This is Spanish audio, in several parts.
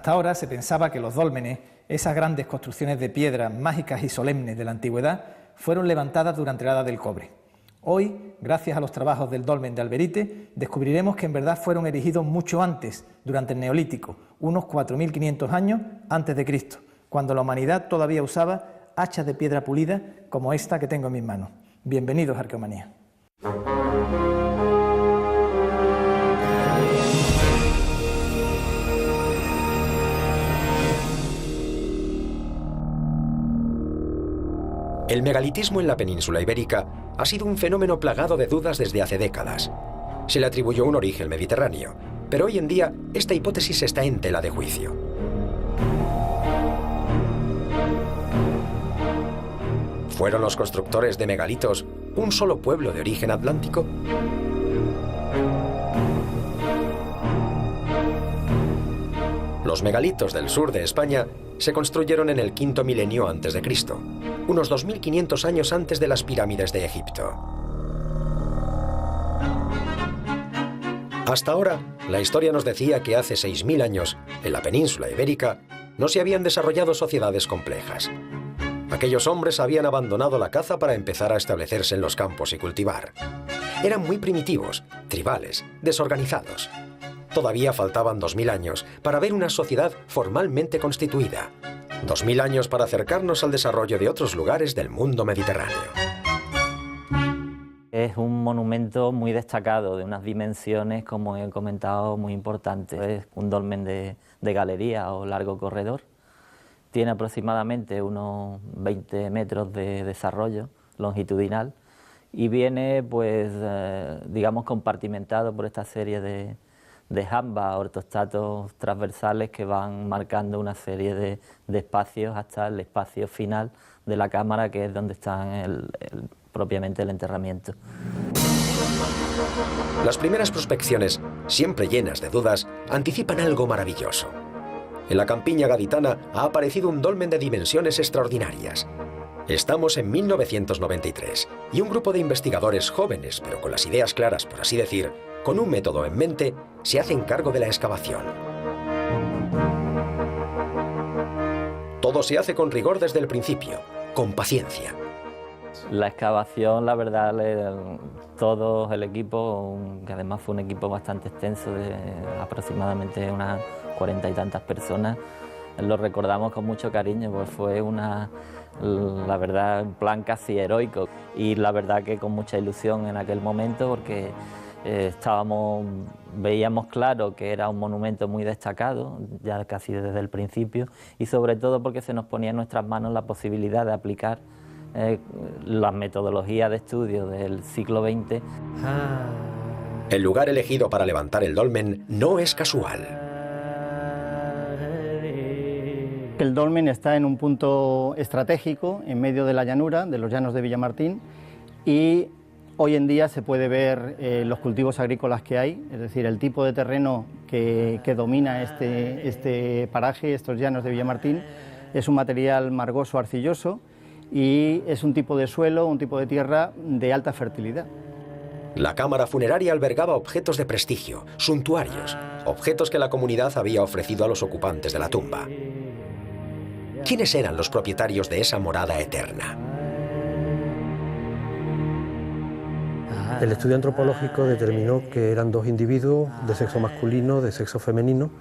Hasta ahora se pensaba que los dólmenes, esas grandes construcciones de piedra mágicas y solemnes de la antigüedad, fueron levantadas durante la Edad del Cobre. Hoy, gracias a los trabajos del dolmen de Alberite, descubriremos que en verdad fueron erigidos mucho antes, durante el Neolítico, unos 4.500 años antes de Cristo, cuando la humanidad todavía usaba hachas de piedra pulida como esta que tengo en mis manos. Bienvenidos a Arqueomanía. El megalitismo en la península ibérica ha sido un fenómeno plagado de dudas desde hace décadas. Se le atribuyó un origen mediterráneo, pero hoy en día esta hipótesis está en tela de juicio. ¿Fueron los constructores de megalitos un solo pueblo de origen atlántico? Los megalitos del sur de España se construyeron en el quinto milenio antes de Cristo, unos 2500 años antes de las pirámides de Egipto. Hasta ahora, la historia nos decía que hace 6000 años, en la península ibérica, no se habían desarrollado sociedades complejas. Aquellos hombres habían abandonado la caza para empezar a establecerse en los campos y cultivar. Eran muy primitivos, tribales, desorganizados. Todavía faltaban 2000 años para ver una sociedad formalmente constituida. 2000 años para acercarnos al desarrollo de otros lugares del mundo mediterráneo. Es un monumento muy destacado, de unas dimensiones, como he comentado, muy importantes. Es un dolmen de galería o largo corredor. Tiene aproximadamente unos 20 metros de desarrollo longitudinal y viene, pues, digamos, compartimentado por esta serie de jambas, ortostatos transversales que van marcando una serie de espacios hasta el espacio final de la cámara, que es donde está propiamente el enterramiento. Las primeras prospecciones, siempre llenas de dudas, anticipan algo maravilloso. En la campiña gaditana ha aparecido un dolmen de dimensiones extraordinarias. Estamos en 1993 y un grupo de investigadores jóvenes, pero con las ideas claras, por así decir, con un método en mente, se hacen cargo de la excavación. Todo se hace con rigor desde el principio, con paciencia. La excavación, la verdad, todo el equipo, que además fue un equipo bastante extenso, de aproximadamente unas 40 y tantas personas, lo recordamos con mucho cariño, pues fue la verdad, un plan casi heroico, y la verdad que con mucha ilusión en aquel momento, porque veíamos claro que era un monumento muy destacado, ya casi desde el principio, y sobre todo porque se nos ponía en nuestras manos la posibilidad de aplicar las metodologías de estudio del siglo XX. El lugar elegido para levantar el dolmen no es casual. El dolmen está en un punto estratégico, en medio de la llanura, de los llanos de Villamartín, y hoy en día se puede ver los cultivos agrícolas que hay, es decir, el tipo de terreno que domina este paraje, estos llanos de Villamartín, es un material margoso arcilloso y es un tipo de suelo, un tipo de tierra de alta fertilidad. La cámara funeraria albergaba objetos de prestigio, suntuarios, objetos que la comunidad había ofrecido a los ocupantes de la tumba. ¿Quiénes eran los propietarios de esa morada eterna? El estudio antropológico determinó que eran dos individuos de sexo masculino, de sexo femenino,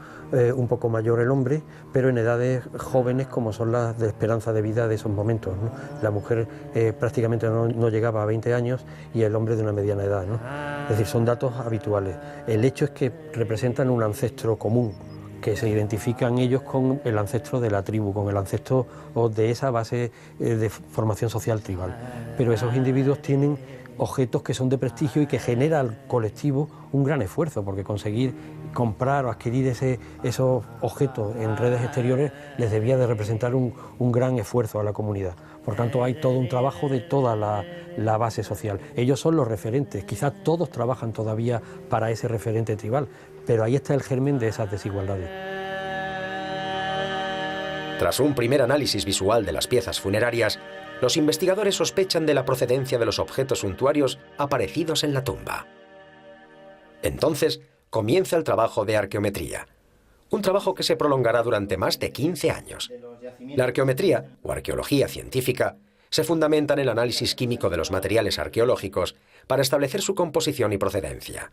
un poco mayor el hombre, pero en edades jóvenes como son las de esperanza de vida de esos momentos, ¿no? La mujer prácticamente no llegaba a 20 años y el hombre de una mediana edad, ¿no? Es decir, son datos habituales. El hecho es que representan un ancestro común, que se identifican ellos con el ancestro de la tribu, con el ancestro de esa base de formación social tribal. Pero esos individuos tienen objetos que son de prestigio y que genera al colectivo un gran esfuerzo, porque conseguir comprar o adquirir esos objetos en redes exteriores les debía de representar un gran esfuerzo a la comunidad. Por tanto, hay todo un trabajo de toda la base social. Ellos son los referentes, quizás todos trabajan todavía para ese referente tribal, pero ahí está el germen de esas desigualdades. Tras un primer análisis visual de las piezas funerarias, los investigadores sospechan de la procedencia de los objetos suntuarios aparecidos en la tumba. Entonces comienza el trabajo de arqueometría, un trabajo que se prolongará durante más de 15 años. La arqueometría, o arqueología científica, se fundamenta en el análisis químico de los materiales arqueológicos para establecer su composición y procedencia.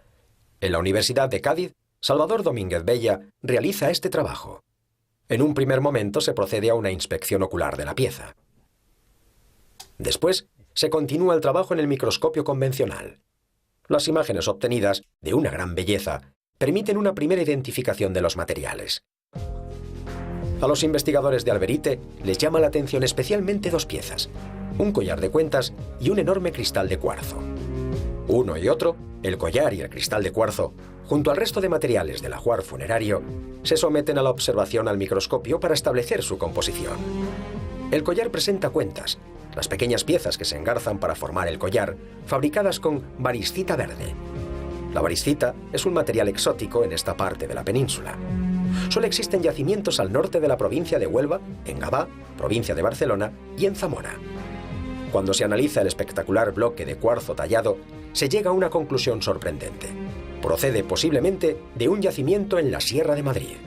En la Universidad de Cádiz, Salvador Domínguez Bella realiza este trabajo. En un primer momento se procede a una inspección ocular de la pieza. Después, se continúa el trabajo en el microscopio convencional. Las imágenes obtenidas, de una gran belleza, permiten una primera identificación de los materiales. A los investigadores de Alberite les llama la atención especialmente dos piezas, un collar de cuentas y un enorme cristal de cuarzo. Uno y otro, el collar y el cristal de cuarzo, junto al resto de materiales del ajuar funerario, se someten a la observación al microscopio para establecer su composición. El collar presenta cuentas, las pequeñas piezas que se engarzan para formar el collar, fabricadas con variscita verde. La variscita es un material exótico en esta parte de la península. Solo existen yacimientos al norte de la provincia de Huelva, en Gavá, provincia de Barcelona, y en Zamora. Cuando se analiza el espectacular bloque de cuarzo tallado, se llega a una conclusión sorprendente. Procede posiblemente de un yacimiento en la Sierra de Madrid.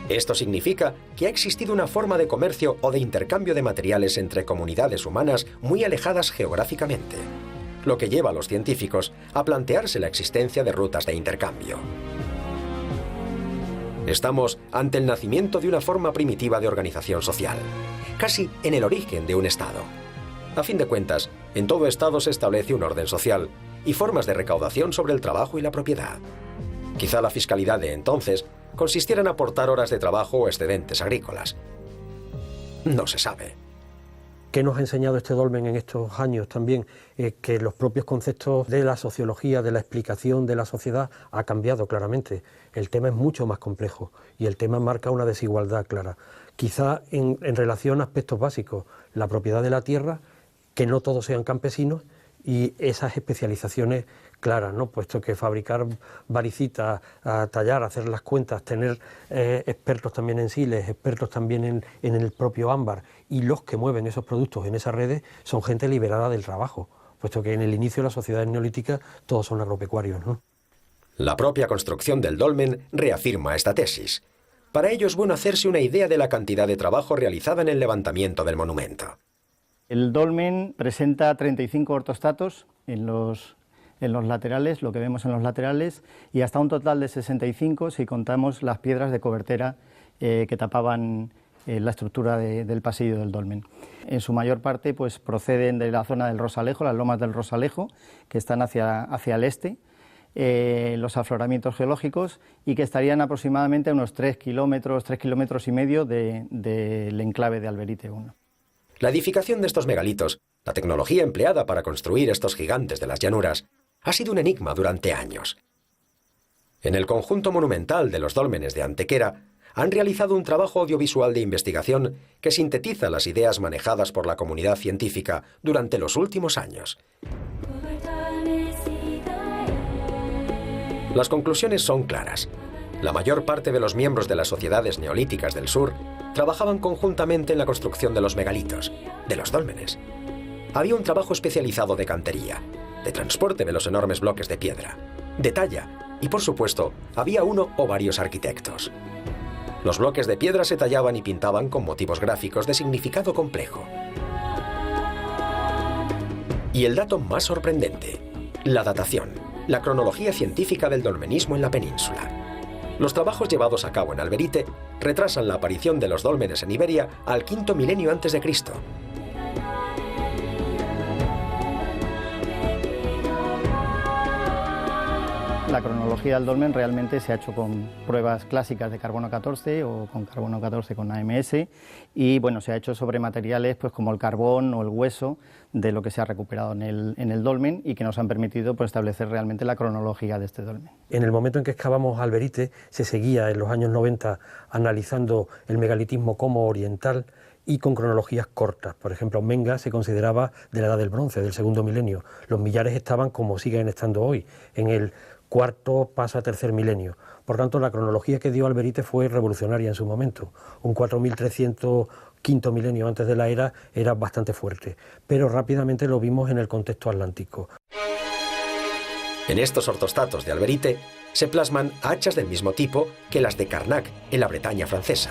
Esto significa que ha existido una forma de comercio o de intercambio de materiales entre comunidades humanas muy alejadas geográficamente, lo que lleva a los científicos a plantearse la existencia de rutas de intercambio. Estamos ante el nacimiento de una forma primitiva de organización social, casi en el origen de un Estado. A fin de cuentas, en todo Estado se establece un orden social y formas de recaudación sobre el trabajo y la propiedad. Quizá la fiscalidad de entonces consistiera en aportar horas de trabajo o excedentes agrícolas. No se sabe. ¿Qué nos ha enseñado este dolmen en estos años también? Que los propios conceptos de la sociología, de la explicación de la sociedad, ha cambiado claramente. El tema es mucho más complejo y el tema marca una desigualdad clara. Quizá en relación a aspectos básicos, la propiedad de la tierra, que no todos sean campesinos, y esas especializaciones claras, ¿no? Puesto que fabricar varicitas, tallar, hacer las cuentas, tener expertos también en siles, expertos también en el propio ámbar, y los que mueven esos productos en esas redes son gente liberada del trabajo, puesto que en el inicio de las sociedades neolíticas todos son agropecuarios, ¿no? La propia construcción del dolmen reafirma esta tesis. Para ello es bueno hacerse una idea de la cantidad de trabajo realizada en el levantamiento del monumento. El dolmen presenta 35 ortostatos en los laterales, lo que vemos en los laterales, y hasta un total de 65 si contamos las piedras de cobertera que tapaban la estructura del pasillo del dolmen. En su mayor parte pues, proceden de la zona del Rosalejo, las lomas del Rosalejo, que están hacia el este, los afloramientos geológicos, y que estarían aproximadamente a unos 3 kilómetros y medio del enclave de Alberite I. La edificación de estos megalitos, la tecnología empleada para construir estos gigantes de las llanuras, ha sido un enigma durante años. En el conjunto monumental de los dólmenes de Antequera han realizado un trabajo audiovisual de investigación que sintetiza las ideas manejadas por la comunidad científica durante los últimos años. Las conclusiones son claras. La mayor parte de los miembros de las sociedades neolíticas del sur trabajaban conjuntamente en la construcción de los megalitos, de los dólmenes. Había un trabajo especializado de cantería, de transporte de los enormes bloques de piedra, de talla y, por supuesto, había uno o varios arquitectos. Los bloques de piedra se tallaban y pintaban con motivos gráficos de significado complejo. Y el dato más sorprendente, la datación, la cronología científica del dolmenismo en la península. Los trabajos llevados a cabo en Alberite retrasan la aparición de los dólmenes en Iberia al V milenio a.C. La cronología del dolmen realmente se ha hecho con pruebas clásicas de carbono 14 o con carbono 14 con AMS, y bueno, se ha hecho sobre materiales pues, como el carbón o el hueso de lo que se ha recuperado en el dolmen, y que nos han permitido pues, establecer realmente la cronología de este dolmen. En el momento en que excavamos Alberite se seguía en los años 90 analizando el megalitismo como oriental y con cronologías cortas. Por ejemplo, Menga se consideraba de la edad del bronce, del segundo milenio. Los millares estaban como siguen estando hoy, en el cuarto pasa a tercer milenio. Por tanto, la cronología que dio Alberite fue revolucionaria en su momento. Un 4300 quinto milenio antes de la era bastante fuerte, pero rápidamente lo vimos en el contexto atlántico. En estos ortostatos de Alberite se plasman hachas del mismo tipo que las de Carnac en la Bretaña francesa.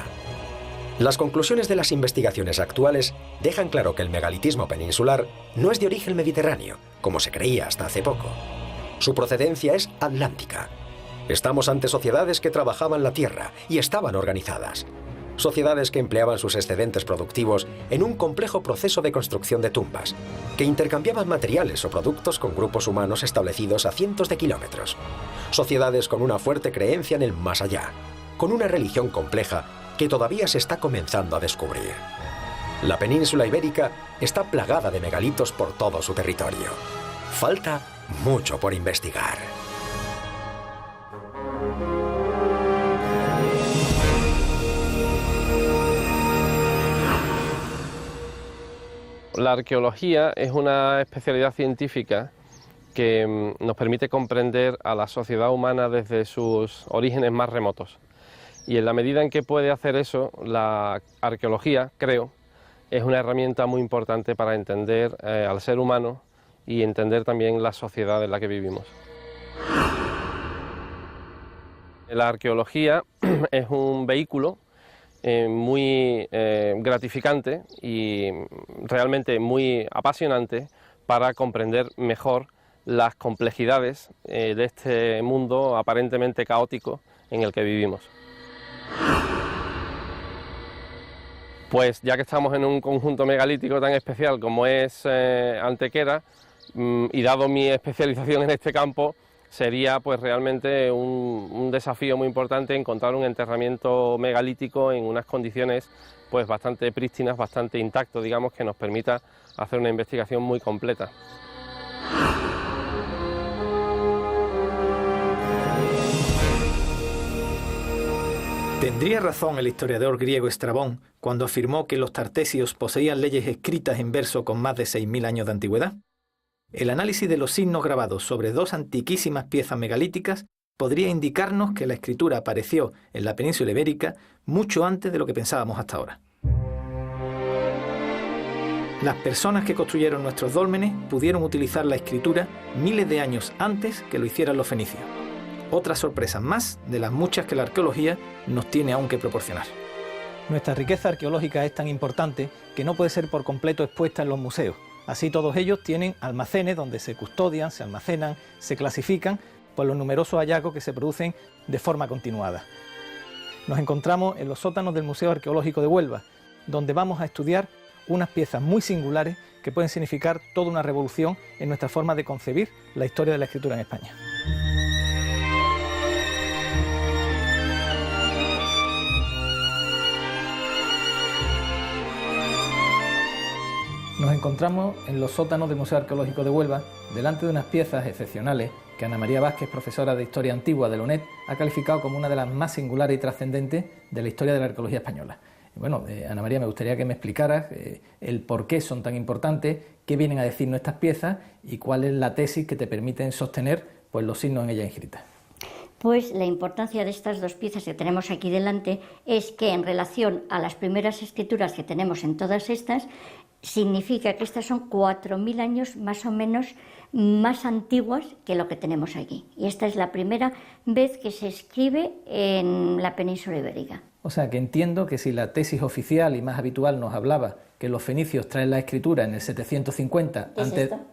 Las conclusiones de las investigaciones actuales dejan claro que el megalitismo peninsular no es de origen mediterráneo, como se creía hasta hace poco. Su procedencia es atlántica. Estamos ante sociedades que trabajaban la tierra y estaban organizadas. Sociedades que empleaban sus excedentes productivos en un complejo proceso de construcción de tumbas, que intercambiaban materiales o productos con grupos humanos establecidos a cientos de kilómetros. Sociedades con una fuerte creencia en el más allá, con una religión compleja que todavía se está comenzando a descubrir. La península ibérica está plagada de megalitos por todo su territorio. Falta mucho por investigar. La arqueología es una especialidad científica que nos permite comprender a la sociedad humana desde sus orígenes más remotos. Y en la medida en que puede hacer eso, la arqueología, creo, es una herramienta muy importante para entender al ser humano y entender también la sociedad en la que vivimos. La arqueología es un vehículo muy gratificante y realmente muy apasionante para comprender mejor las complejidades de este mundo aparentemente caótico en el que vivimos. Pues ya que estamos en un conjunto megalítico tan especial como es Antequera, y dado mi especialización en este campo, sería pues realmente un desafío muy importante encontrar un enterramiento megalítico en unas condiciones pues bastante prístinas, bastante intacto, digamos, que nos permita hacer una investigación muy completa. ¿Tendría razón el historiador griego Estrabón cuando afirmó que los tartesios poseían leyes escritas en verso con más de 6.000 años de antigüedad? El análisis de los signos grabados sobre dos antiquísimas piezas megalíticas podría indicarnos que la escritura apareció en la península ibérica mucho antes de lo que pensábamos hasta ahora. Las personas que construyeron nuestros dólmenes pudieron utilizar la escritura miles de años antes que lo hicieran los fenicios. Otras sorpresas más de las muchas que la arqueología nos tiene aún que proporcionar. Nuestra riqueza arqueológica es tan importante que no puede ser por completo expuesta en los museos. Así todos ellos tienen almacenes donde se custodian, se almacenan, se clasifican por los numerosos hallazgos que se producen de forma continuada. Nos encontramos en los sótanos del Museo Arqueológico de Huelva, donde vamos a estudiar unas piezas muy singulares que pueden significar toda una revolución en nuestra forma de concebir la historia de la escritura en España. Nos encontramos en los sótanos del Museo Arqueológico de Huelva, delante de unas piezas excepcionales que Ana María Vázquez, profesora de Historia Antigua de la UNED, ha calificado como una de las más singulares y trascendentes de la historia de la arqueología española. Bueno, Ana María, me gustaría que me explicaras el por qué son tan importantes, qué vienen a decirnos estas piezas y cuál es la tesis que te permiten sostener pues, los signos en ellas inscritas. Pues la importancia de estas dos piezas que tenemos aquí delante es que en relación a las primeras escrituras que tenemos en todas estas, significa que estas son 4.000 años más o menos más antiguas que lo que tenemos aquí. Y esta es la primera vez que se escribe en la península ibérica. O sea que entiendo que si la tesis oficial y más habitual nos hablaba que los fenicios traen la escritura en el 750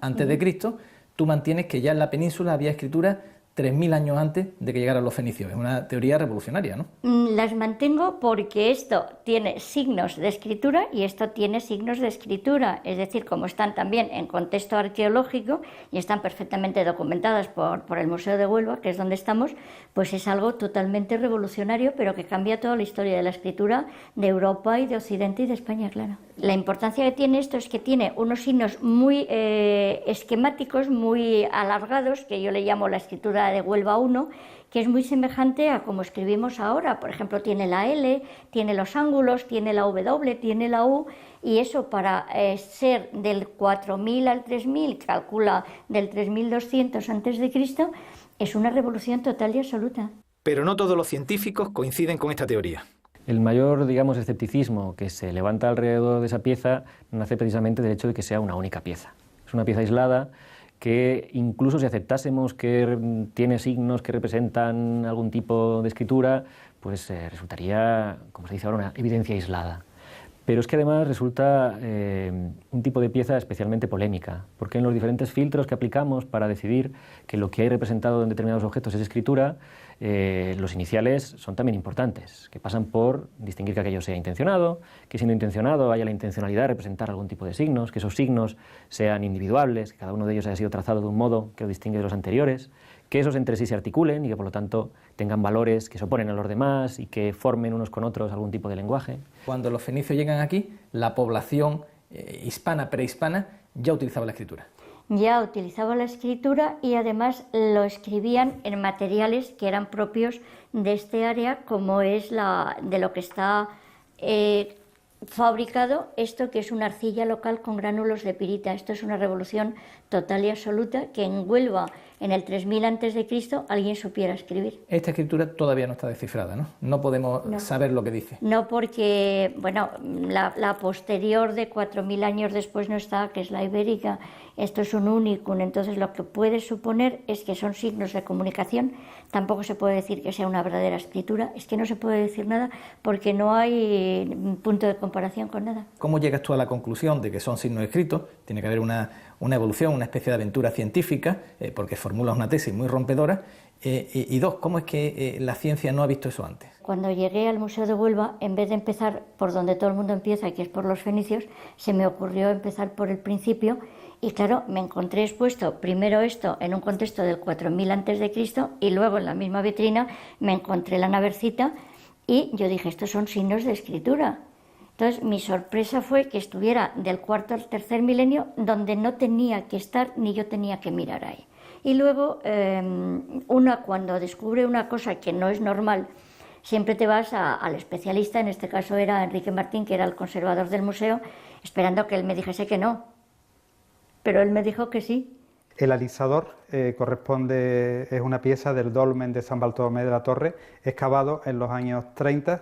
antes de Cristo, tú mantienes que ya en la península había escritura 3.000 años antes de que llegaran los fenicios. Es una teoría revolucionaria, ¿no? Las mantengo porque esto tiene signos de escritura y esto tiene signos de escritura, es decir, como están también en contexto arqueológico y están perfectamente documentadas por el Museo de Huelva, que es donde estamos, pues es algo totalmente revolucionario, pero que cambia toda la historia de la escritura de Europa y de Occidente y de España, claro. La importancia que tiene esto es que tiene unos signos muy esquemáticos, muy alargados, que yo le llamo la escritura de Huelva 1, que es muy semejante a como escribimos ahora. Por ejemplo, tiene la L, tiene los ángulos, tiene la W, tiene la U, y eso para ser del 4000 al 3000, calcula del 3200 a.C., es una revolución total y absoluta. Pero no todos los científicos coinciden con esta teoría. El mayor, digamos, escepticismo que se levanta alrededor de esa pieza nace precisamente del hecho de que sea una única pieza. Es una pieza aislada que incluso si aceptásemos que tiene signos que representan algún tipo de escritura, pues resultaría, como se dice ahora, una evidencia aislada. Pero es que además resulta un tipo de pieza especialmente polémica, porque en los diferentes filtros que aplicamos para decidir que lo que hay representado en determinados objetos es escritura, los iniciales son también importantes, que pasan por distinguir que aquello sea intencionado, que siendo intencionado haya la intencionalidad de representar algún tipo de signos, que esos signos sean individuables, que cada uno de ellos haya sido trazado de un modo que lo distingue de los anteriores, que esos entre sí se articulen y que por lo tanto tengan valores que se oponen a los demás y que formen unos con otros algún tipo de lenguaje. Cuando los fenicios llegan aquí, la población hispana, prehispana, ya utilizaba la escritura. Ya utilizaba la escritura y además lo escribían en materiales que eran propios de este área, como es de lo que está fabricado esto, que es una arcilla local con gránulos de pirita. Esto es una revolución total y absoluta, que en Huelva, en el 3000 a.C., alguien supiera escribir. Esta escritura todavía no está descifrada, ¿no? No podemos saber lo que dice. No, porque bueno, la posterior de 4000 años después no está, que es la ibérica. Esto es un unicum, entonces lo que puede suponer es que son signos de comunicación. Tampoco se puede decir que sea una verdadera escritura, es que no se puede decir nada porque no hay punto de comparación con nada. ¿Cómo llegas tú a la conclusión de que son signos escritos? Tiene que haber una evolución, una especie de aventura científica, porque formulas una tesis muy rompedora. Y dos, ¿cómo es que la ciencia no ha visto eso antes? Cuando llegué al Museo de Huelva, en vez de empezar por donde todo el mundo empieza, que es por los fenicios, se me ocurrió empezar por el principio. Y claro, me encontré expuesto primero esto en un contexto del 4000 a.C. y luego en la misma vitrina me encontré la navercita y yo dije, estos son signos de escritura. Entonces mi sorpresa fue que estuviera del cuarto al tercer milenio donde no tenía que estar ni yo tenía que mirar ahí. Y luego cuando descubre una cosa que no es normal, siempre te vas al especialista, en este caso era Enrique Martín, que era el conservador del museo, esperando que él me dijese que no. Pero él me dijo que sí. El alisador es una pieza del dolmen de San Bartolomé de la Torre, excavado en los años 30,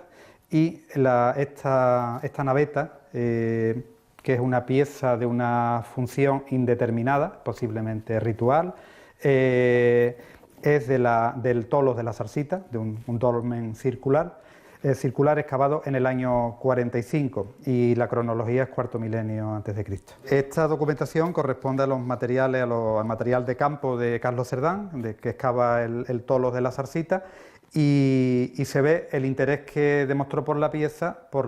y esta naveta, que es una pieza de una función indeterminada, posiblemente ritual, es del tolos de la Zarsita, de un dolmen circular excavado en el año 45 y la cronología es cuarto milenio antes de Cristo. Esta documentación corresponde a los materiales, al material de campo de Carlos Cerdán, que excava el tolos de la Zarsita, y se ve el interés que demostró por la pieza, por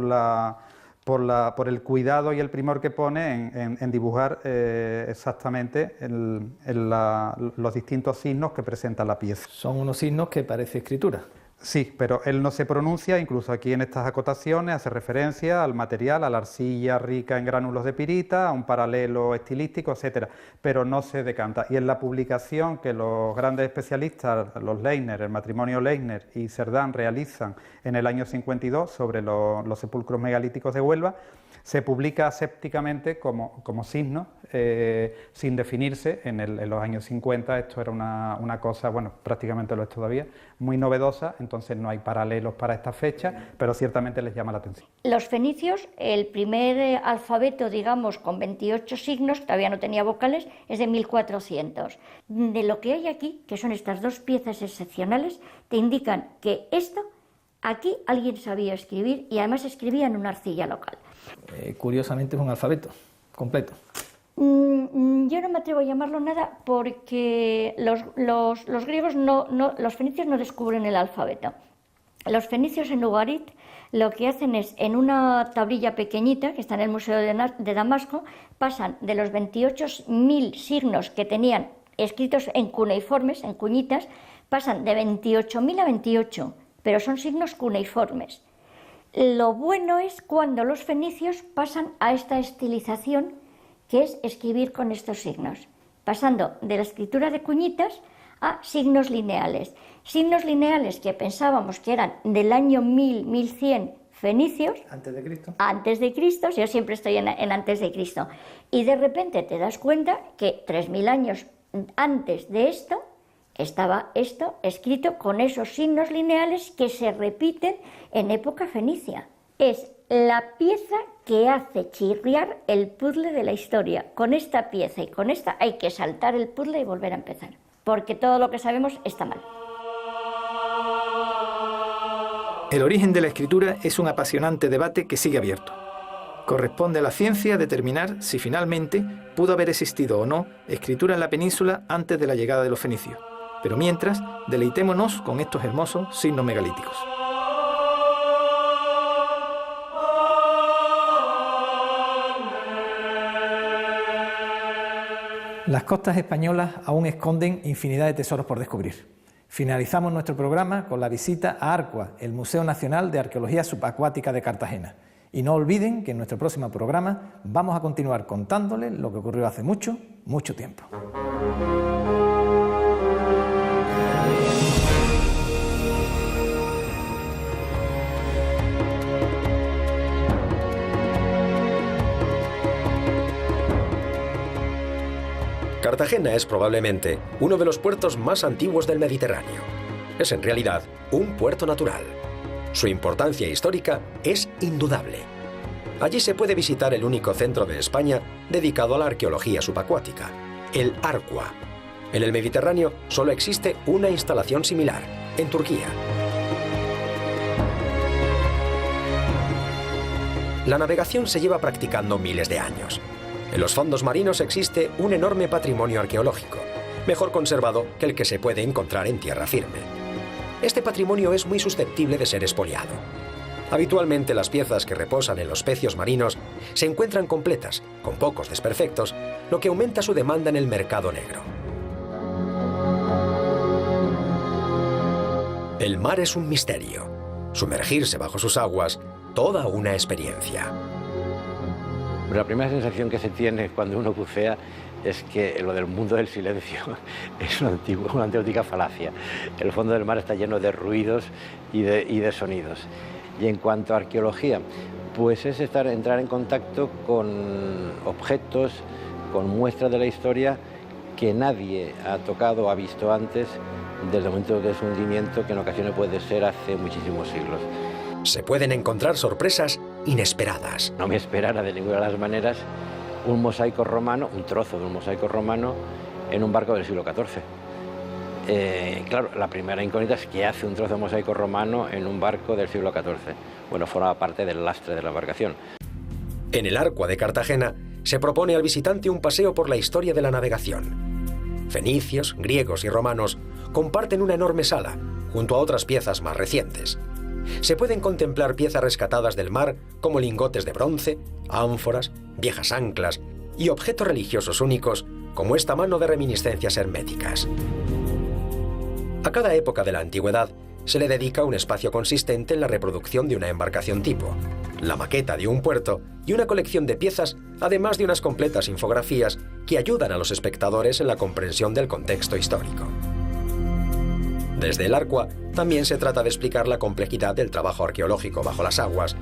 el cuidado y el primor que pone en dibujar exactamente los distintos signos que presenta la pieza. Son unos signos que parece escritura. Sí, pero él no se pronuncia, incluso aquí en estas acotaciones hace referencia al material, a la arcilla rica en gránulos de pirita, a un paralelo estilístico, etcétera, pero no se decanta. Y en la publicación que los grandes especialistas, los Leisner, el matrimonio Leisner y Cerdán realizan en el año 52 sobre los sepulcros megalíticos de Huelva, se publica asépticamente como signo, sin definirse. En los años 50 esto era una cosa, bueno, prácticamente lo es todavía, muy novedosa, entonces no hay paralelos para esta fecha, pero ciertamente les llama la atención. Los fenicios, el primer alfabeto, digamos, con 28 signos, todavía no tenía vocales, es de 1400. De lo que hay aquí, que son estas dos piezas excepcionales, te indican que aquí alguien sabía escribir y además escribía en una arcilla local. Curiosamente es un alfabeto completo. Yo no me atrevo a llamarlo nada porque los griegos los fenicios no descubren el alfabeto. Los fenicios en Ugarit lo que hacen es, en una tablilla pequeñita que está en el Museo de Damasco, pasan de los 28.000 signos que tenían escritos en cuneiformes, en cuñitas, pasan de 28.000 a 28, pero son signos cuneiformes. Lo bueno es cuando los fenicios pasan a esta estilización, que es escribir con estos signos, pasando de la escritura de cuñitas a signos lineales. Signos lineales que pensábamos que eran del año 1000, 1100 fenicios. ¿Antes de Cristo? Antes de Cristo, yo siempre estoy en antes de Cristo. Y de repente te das cuenta que 3000 años antes de esto, estaba esto escrito con esos signos lineales que se repiten en época fenicia. Es la pieza que hace chirriar el puzzle de la historia. Con esta pieza y con esta hay que saltar el puzzle y volver a empezar, porque todo lo que sabemos está mal. El origen de la escritura es un apasionante debate que sigue abierto. Corresponde a la ciencia determinar si finalmente pudo haber existido o no escritura en la península antes de la llegada de los fenicios. Pero mientras, deleitémonos con estos hermosos signos megalíticos. Las costas españolas aún esconden infinidad de tesoros por descubrir. Finalizamos nuestro programa con la visita a Arcua, el Museo Nacional de Arqueología Subacuática de Cartagena. Y no olviden que en nuestro próximo programa vamos a continuar contándoles lo que ocurrió hace mucho, mucho tiempo. Cartagena es probablemente uno de los puertos más antiguos del Mediterráneo. Es en realidad un puerto natural. Su importancia histórica es indudable. Allí se puede visitar el único centro de España dedicado a la arqueología subacuática, el Arcua. En el Mediterráneo solo existe una instalación similar, en Turquía. La navegación se lleva practicando miles de años. En los fondos marinos existe un enorme patrimonio arqueológico, mejor conservado que el que se puede encontrar en tierra firme. Este patrimonio es muy susceptible de ser expoliado. Habitualmente las piezas que reposan en los pecios marinos se encuentran completas, con pocos desperfectos, lo que aumenta su demanda en el mercado negro. El mar es un misterio. Sumergirse bajo sus aguas, toda una experiencia. La primera sensación que se tiene cuando uno bucea es que lo del mundo del silencio es una auténtica falacia. El fondo del mar está lleno de ruidos y de sonidos. Y en cuanto a arqueología, pues es entrar en contacto con objetos, con muestras de la historia que nadie ha tocado o ha visto antes desde el momento de su hundimiento, que en ocasiones puede ser hace muchísimos siglos. Se pueden encontrar sorpresas inesperadas. No me esperara de ninguna de las maneras un mosaico romano, un trozo de un mosaico romano en un barco del siglo XIV. Claro, la primera incógnita es qué hace un trozo de mosaico romano en un barco del siglo XIV. Bueno, forma parte del lastre de la embarcación. En el Arcua de Cartagena se propone al visitante un paseo por la historia de la navegación. Fenicios, griegos y romanos comparten una enorme sala, junto a otras piezas más recientes. Se pueden contemplar piezas rescatadas del mar como lingotes de bronce, ánforas, viejas anclas y objetos religiosos únicos como esta mano de reminiscencias herméticas. A cada época de la antigüedad se le dedica un espacio consistente en la reproducción de una embarcación tipo, la maqueta de un puerto y una colección de piezas, además de unas completas infografías que ayudan a los espectadores en la comprensión del contexto histórico. Desde el Arcua también se trata de explicar la complejidad del trabajo arqueológico bajo las aguas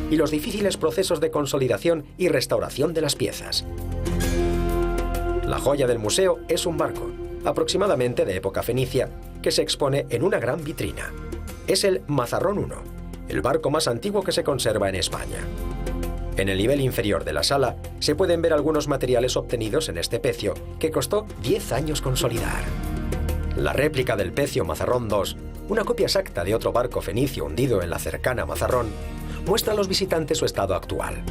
y los difíciles procesos de consolidación y restauración de las piezas. La joya del museo es un barco, aproximadamente de época fenicia, que se expone en una gran vitrina. Es el Mazarrón I, el barco más antiguo que se conserva en España. En el nivel inferior de la sala se pueden ver algunos materiales obtenidos en este pecio, que costó 10 años consolidar. La réplica del pecio Mazarrón II, una copia exacta de otro barco fenicio hundido en la cercana Mazarrón, muestra a los visitantes su estado actual.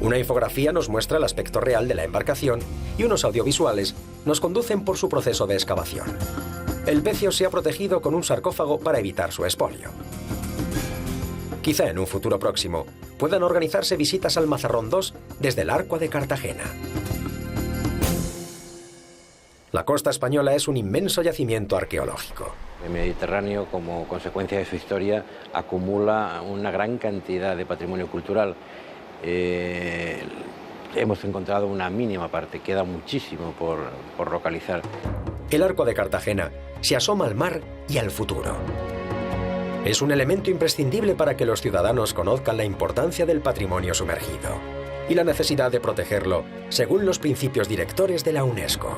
Una infografía nos muestra el aspecto real de la embarcación y unos audiovisuales nos conducen por su proceso de excavación. El pecio se ha protegido con un sarcófago para evitar su expolio. Quizá en un futuro próximo puedan organizarse visitas al Mazarrón II desde el Arcua de Cartagena. La costa española es un inmenso yacimiento arqueológico. El Mediterráneo, como consecuencia de su historia, acumula una gran cantidad de patrimonio cultural. Hemos encontrado una mínima parte, queda muchísimo por localizar. El Arcua de Cartagena se asoma al mar y al futuro. Es un elemento imprescindible para que los ciudadanos conozcan la importancia del patrimonio sumergido y la necesidad de protegerlo según los principios directores de la UNESCO.